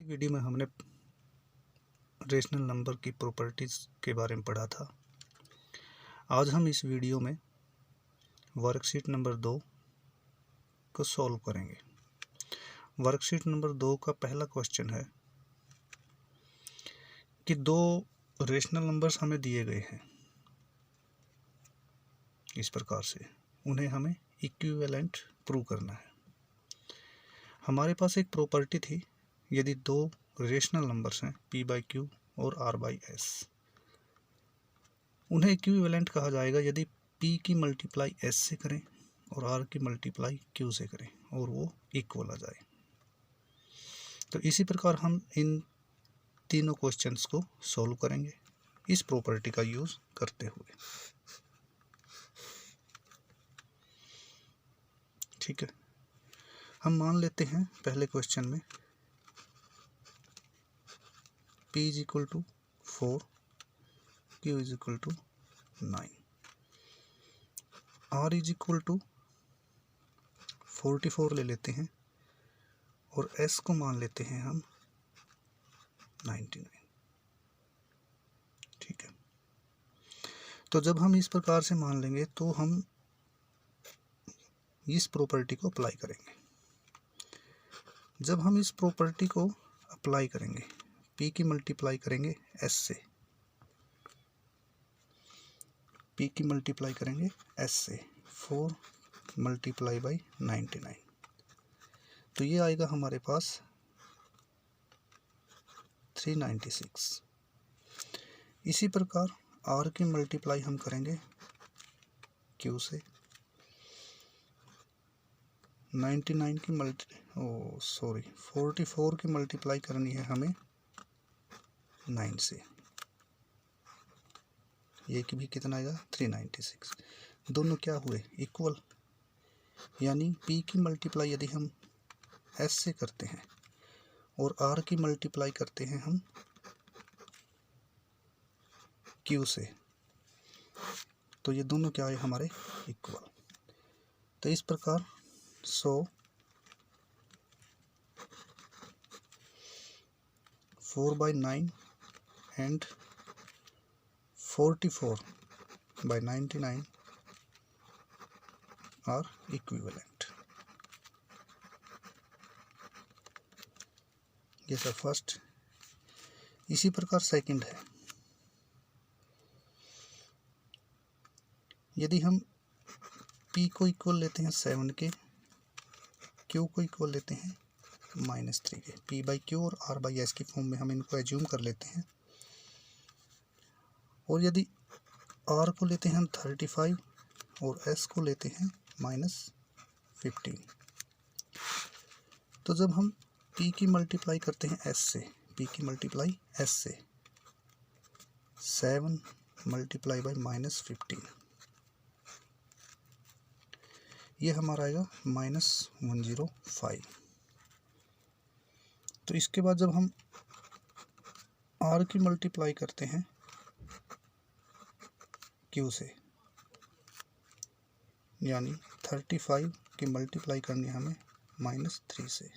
Video में हमने rational number की प्रॉपर्टीज़ के बारे में पढ़ा था। आज हम इस वीडियो में वर्कशीट नंबर 2 को सॉल्व करेंगे। वर्कशीट नंबर 2 का पहला क्वेश्चन है कि दो रेशनल नंबर्स हमें दिए गए हैं इस प्रकार से, उन्हें हमें इक्विवेलेंट प्रूव करना है। हमारे पास एक प्रॉपर्टी थी, यदि दो रेशनल नंबर्स हैं p/q और r/s, उन्हें इक्विवेलेंट कहा जाएगा यदि p की मल्टीप्लाई s से करें और r की मल्टीप्लाई q से करें और वो इक्वल आ जाए। तो इसी प्रकार हम इन तीनों क्वेश्चंस को सॉल्व करेंगे इस प्रॉपर्टी का यूज़ करते हुए। ठीक है, हम मान लेते हैं पहले क्वेश्चन में p = 4, q = 9, r = 44 ले लेते हैं और s को मान लेते हैं हम 99। ठीक है, तो जब हम इस प्रकार से मान लेंगे तो हम इस प्रॉपर्टी को अप्लाई करेंगे। जब हम इस प्रॉपर्टी को अप्लाई करेंगे, p की मल्टीप्लाई करेंगे s से, p की मल्टीप्लाई करेंगे s से 4 × 99, तो ये आएगा हमारे पास 396। इसी प्रकार r की मल्टीप्लाई हम करेंगे q से, 99 की 44 की मल्टीप्लाई करनी है हमें 9 से, ये कि भी कितना आएगा 396। दोनों क्या हुए इक्वल, यानी p की मल्टीप्लाई यदि हम s से करते हैं और r की मल्टीप्लाई करते हैं हम q से, तो ये दोनों क्या है हमारे इक्वल। तो इस प्रकार 4/9 and 44/99 are equivalent। ये सर फर्स्ट। इसी प्रकार सेकंड है, यदि हम p को इक्वल लेते हैं 7 के, q को इक्वल लेते हैं -3 के, p/q और r/s की फॉर्म में हम इनको एज्यूम कर लेते हैं, और यदि r को लेते हैं हम 35 और s को लेते हैं -15, तो जब हम p की मल्टीप्लाई करते हैं s से, p की मल्टीप्लाई s से 7 × -15, ये हमारा आएगा -105। तो इसके बाद जब हम r की मल्टीप्लाई करते हैं q से, यानी 35 की मल्टीप्लाई करनी है हमें -3 से,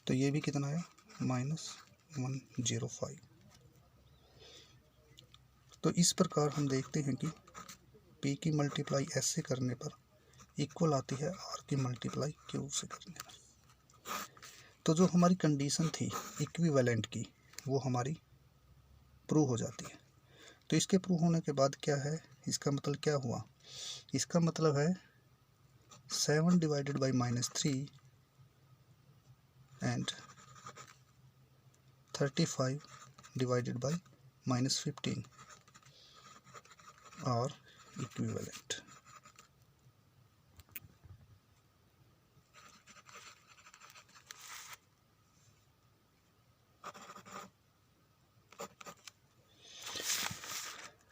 तो ये भी कितना आया -105। तो इस प्रकार हम देखते हैं कि p की मल्टीप्लाई s से करने पर इक्वल आती है r की मल्टीप्लाई q से करने पर। तो जो हमारी कंडीशन थी इक्विवेलेंट की, वो हमारी प्रूव हो जाती है। तो इसके प्रूव होने के बाद क्या है, इसका मतलब क्या हुआ, इसका मतलब है 7 / -3 and 35 / -15 are equivalent।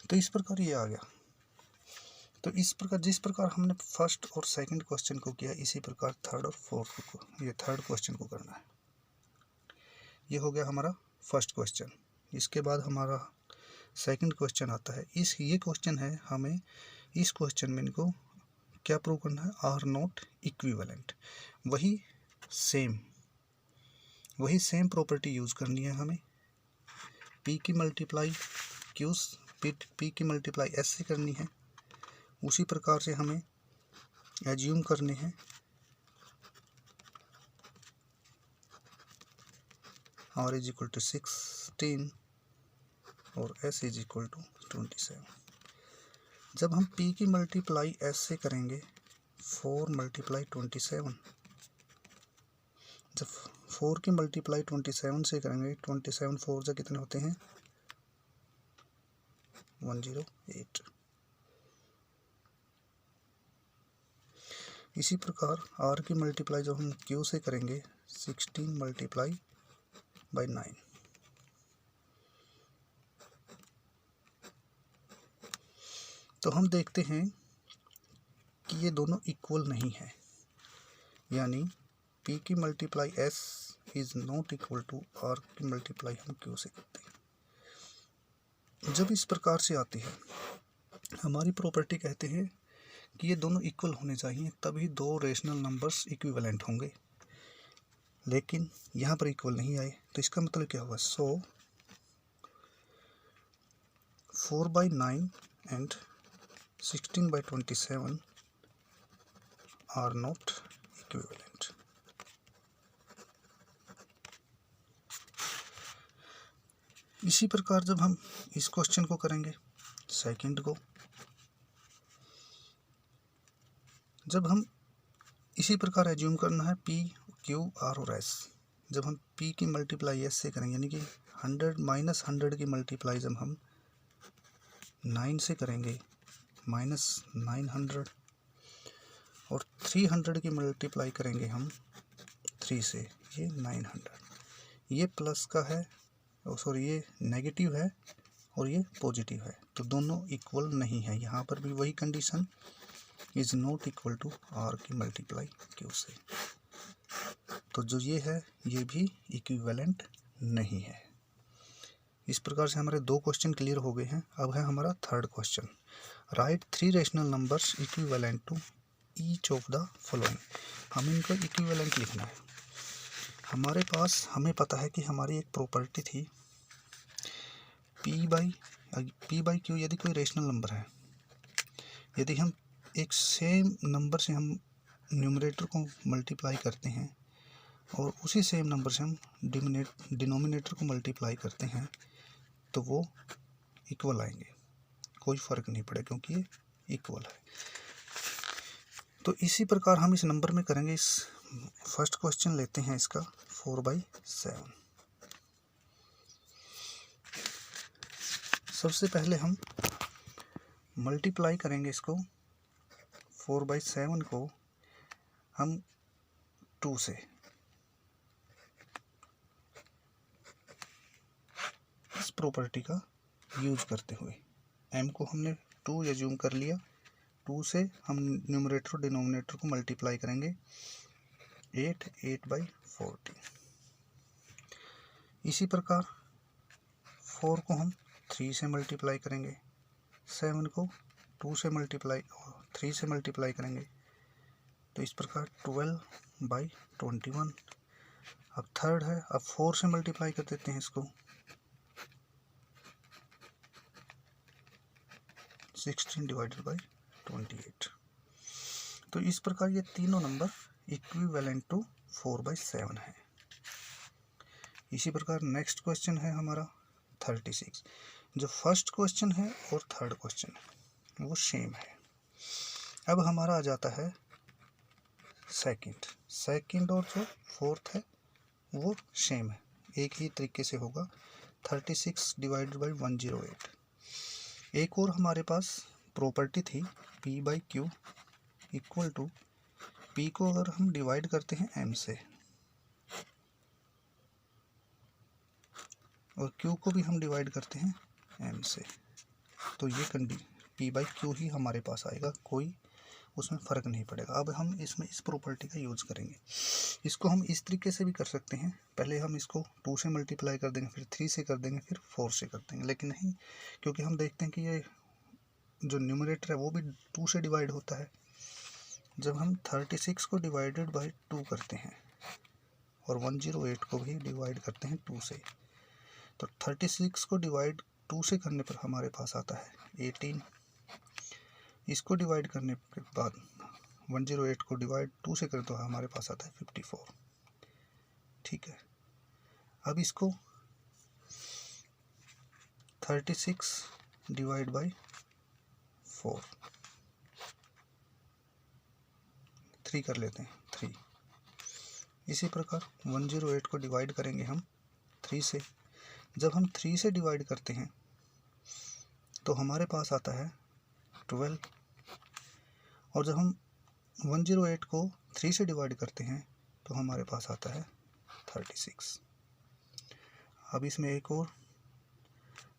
तो इस प्रकार ये आ गया। तो इस प्रकार जिस प्रकार हमने फर्स्ट और सेकंड क्वेश्चन को किया, इसी प्रकार थर्ड और फोर्थ को, ये थर्ड क्वेश्चन को करना है। ये हो गया हमारा फर्स्ट क्वेश्चन। इसके बाद हमारा सेकंड क्वेश्चन आता है। ये क्वेश्चन है, हमें इस क्वेश्चन में इनको क्या प्रूव करना है, आर नॉट इक्विवेलेंट। वही सेम वही सेम प्रॉपर्टी यूज़ करनी है हमें। पी की मल्टीप्लाई क्यू, पी की मल्टीप्लाई एस से करनी है। उसी प्रकार से हमें एज्यूम करने हैं R इज इक्वल टू 16 और S इज इक्वल टू 27। जब हम P की मल्टीप्लाई S से करेंगे 4 मल्टीप्लाई 27, जब 4 की मल्टीप्लाई 27 से करेंगे 27 4 से कितने होते हैं 108। इसी प्रकार R की मल्टीप्लाई जब हम Q से करेंगे 16 मल्टीप्लाई बाई 9। तो हम देखते हैं कि ये दोनों इक्वल नहीं है, यानी P की multiply S is not equal to R की मल्टीप्लाई हम Q से करते हैं। जब इस प्रकार से आती है हमारी प्रॉपर्टी कहते हैं कि ये दोनों इक्वल होने चाहिए, तभी दो रेशनल नंबर्स इक्विवेलेंट होंगे, लेकिन यहाँ पर इक्वल नहीं आए। तो इसका मतलब क्या हुआ? सो 4/9 एंड 16/27 आर नॉट इक्विवेलेंट। इसी प्रकार जब हम इस क्वेश्चन को करेंगे सेकंड को, जब हम इसी प्रकार एज्यूम करना है P, Q, R और S। जब हम P की मल्टीप्लाई S से करेंगे, यानी कि 100 माइनस 100 की मल्टीप्लाई जब हम 9 से करेंगे -900, और 300 की मल्टीप्लाई करेंगे हम 3 से, ये 900। ये प्लस का है, सॉरी ये नेगेटिव है और ये पॉजिटिव है, तो दोनों इक्वल नहीं है। यहाँ पर भी वही condition, is not equal to R की मल्टीप्लाई Q से। तो जो ये है ये भी इक्विवेलेंट नहीं है। इस प्रकार से हमारे दो क्वेश्चन क्लियर हो गए हैं। अब है हमारा third question, write 3 rational numbers equivalent to each of the following. हमें इनको इक्विवेलेंट लिखना है। हमारे पास, हमें पता है कि हमारी एक प्रॉपर्टी थी P बाई Q। यदि कोई रेशनल नंबर है, यदि हम एक सेम नंबर से हम न्यूमरेटर को मल्टीप्लाई करते हैं और उसी सेम नंबर से हम डिनोमिनेटर को मल्टीप्लाई करते हैं, तो वो इक्वल आएंगे, कोई फ़र्क नहीं पड़े क्योंकि ये इक्वल है। तो इसी प्रकार हम इस नंबर में करेंगे। इस फर्स्ट क्वेश्चन लेते हैं इसका 4/7। सबसे पहले हम मल्टीप्लाई करेंगे इसको 4/7 को हम 2 से। इस प्रॉपर्टी का यूज करते हुए m को हमने 2 एज्यूम कर लिया, 2 से हम न्यूमरेटर और डिनोमिनेटर को मल्टीप्लाई करेंगे 8/14। इसी प्रकार 4 को हम 3 से मल्टीप्लाई करेंगे, 7 को 2 से मल्टीप्लाई और 3 से मल्टीप्लाई करेंगे, तो इस प्रकार 12/21। अब थर्ड है, अब 4 से मल्टीप्लाई कर देते हैं इसको, 16/28। तो इस प्रकार ये तीनों नंबर इक्विवेलेंट टू 4/7 है। इसी प्रकार नेक्स्ट क्वेश्चन है हमारा 36। जो फर्स्ट क्वेश्चन है और थर्ड क्वेश्चन है वो सेम है। अब हमारा आ जाता है सेकंड और जो फोर्थ है वो सेम है, एक ही तरीके से होगा 36/108। एक और हमारे पास प्रॉपर्टी थी P/Q इक्वल टू, P को अगर हम डिवाइड करते हैं M से और Q को भी हम डिवाइड करते हैं M से, तो ये P/Q ही हमारे पास आएगा, कोई उसमें फ़र्क नहीं पड़ेगा। अब हम इसमें इस प्रॉपर्टी का यूज़ करेंगे। इसको हम इस तरीके से भी कर सकते हैं, पहले हम इसको 2 से मल्टीप्लाई कर देंगे, फिर 3 से कर देंगे, फिर 4 से कर देंगे, लेकिन नहीं, क्योंकि हम देखते हैं कि ये जो न्यूमरेटर है वो भी 2 से डिवाइड होता है। जब हम 36 को डिवाइडेड बाई 2 करते हैं और 108 को भी डिवाइड करते हैं 2 से। तो 36 को डिवाइड 2 से करने पर हमारे पास आता है 18। इसको डिवाइड करने के बाद 108 को डिवाइड 2 से करें तो हमारे पास आता है 54। ठीक है, अब इसको 36 डिवाइड बाई 4 3 कर लेते हैं 3। इसी प्रकार 108 को डिवाइड करेंगे हम 3 से। जब हम 3 से डिवाइड करते हैं तो हमारे पास आता है 12, और जब हम 108 को 3 से डिवाइड करते हैं तो हमारे पास आता है 36। अब इसमें एक और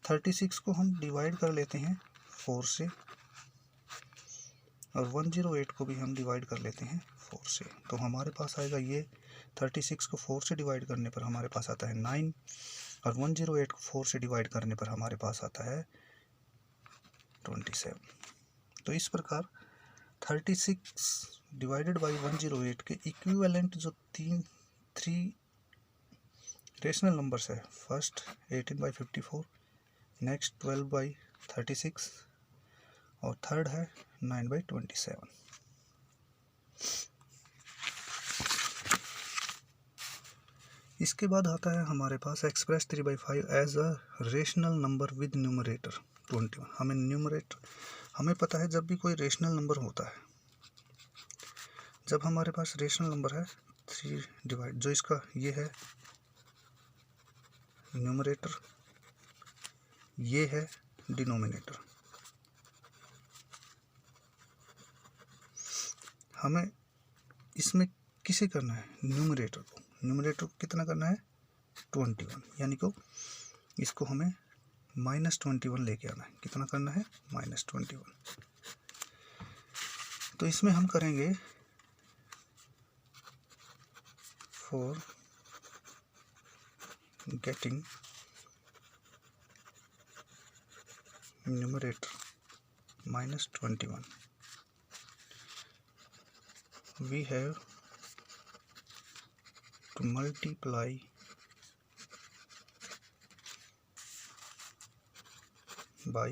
36 को हम डिवाइड कर लेते हैं 4 से, और 108 को भी हम डिवाइड कर लेते हैं 4 से। तो हमारे पास आएगा ये 36 को 4 से डिवाइड करने पर हमारे पास आता है 9, और 108 को 4 से डिवाइड करने पर हमारे पास आता है 27। तो इस प्रकार 36 डिवाइडेड बाई 108 के इक्विवेलेंट जो 3 रेशनल नंबर्स है, फर्स्ट 18/54, नेक्स्ट 12/36 और थर्ड है 9/27। इसके बाद आता है हमारे पास express 3/5 as a rational number with numerator 21। हमें पता है जब भी कोई रेशनल नंबर होता है, जब हमारे पास रेशनल नंबर है 3 डिवाइड, जो इसका ये है न्यूमरेटर, ये है डिनोमिनेटर, हमें इसमें किसे करना है, न्यूमरेटर को कितना करना है 21, यानी को इसको हमें -21 लेके आना है। कितना करना है -21। तो इसमें हम करेंगे for getting numerator -21 we have to multiply by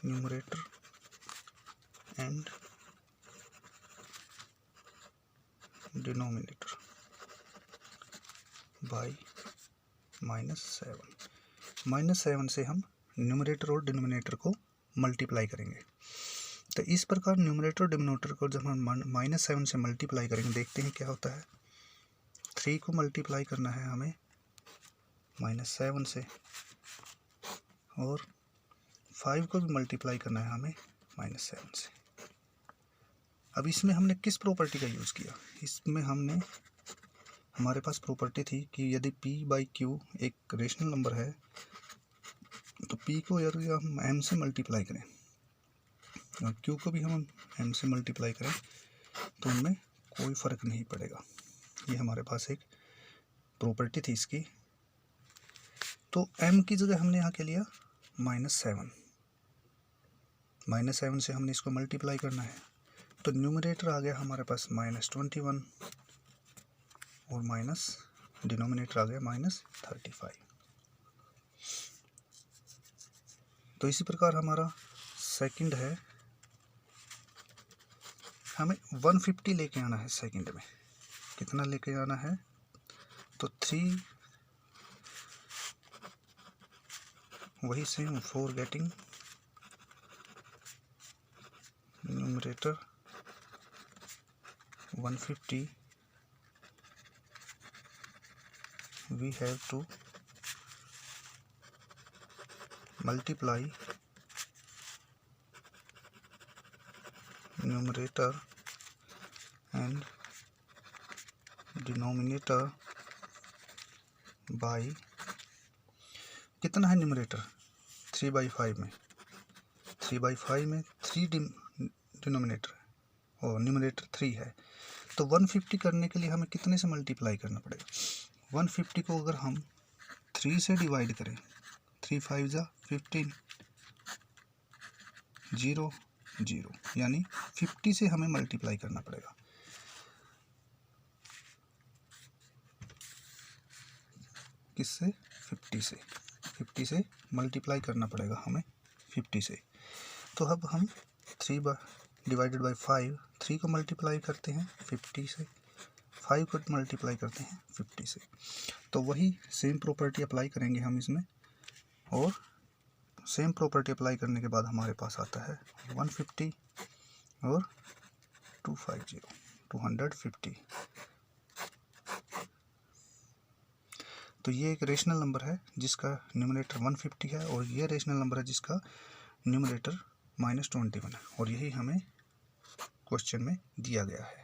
numerator and denominator by -7। -7 से हम न्यूमरेटर और डिनोमिनेटर को मल्टीप्लाई करेंगे। तो इस प्रकार न्यूमरेटर और डिनोमिनेटर को जब हम -7 से मल्टीप्लाई करेंगे, देखते हैं क्या होता है। 3 को मल्टीप्लाई करना है हमें -7 से, और 5 को भी मल्टीप्लाई करना है हमें -7 से। अब इसमें हमने किस प्रॉपर्टी का यूज़ किया, इसमें हमने हमारे पास प्रॉपर्टी थी कि यदि p/q एक रेशनल नंबर है तो p को यदि हम m से मल्टीप्लाई करें और q को भी हम m से मल्टीप्लाई करें तो उनमें कोई फ़र्क नहीं पड़ेगा। ये हमारे पास एक प्रॉपर्टी थी इसकी। तो m की जगह हमने यहाँ क्या लिया -7। -7 से हमने इसको मल्टीप्लाई करना है, तो न्यूमरेटर आ गया हमारे पास -21 और माइनस डिनोमिनेटर आ गया -35। तो इसी प्रकार हमारा सेकंड है, हमें 150 लेके आना है सेकंड में। कितना लेके आना है, तो 3 वही same for getting numerator 150 we have to multiply numerator and denominator by कितना है न्यूमरेटर 3/5 में, 3/5 में 3 डिनोमिनेटर है और न्यूमरेटर 3 है। तो 150 करने के लिए हमें कितने से मल्टीप्लाई करना पड़ेगा, 150 को अगर हम 3 से डिवाइड करें, 3 5 जा 15, 0 0, यानी 50 से हमें मल्टीप्लाई करना पड़ेगा। किससे? 50 से मल्टीप्लाई करना पड़ेगा हमें 50 से। तो अब हम 3 डिवाइडेड बाई 5, 3 को मल्टीप्लाई करते हैं 50 से, 5 को मल्टीप्लाई करते हैं 50 से। तो वही सेम प्रॉपर्टी अप्लाई करेंगे हम इसमें, और सेम प्रॉपर्टी अप्लाई करने के बाद हमारे पास आता है 150 और 250, 250। तो ये एक रेशनल नंबर है जिसका न्यूमरेटर 150 है, और ये रेशनल नंबर है जिसका न्यूमरेटर -21 है, और यही हमें क्वेश्चन में दिया गया है।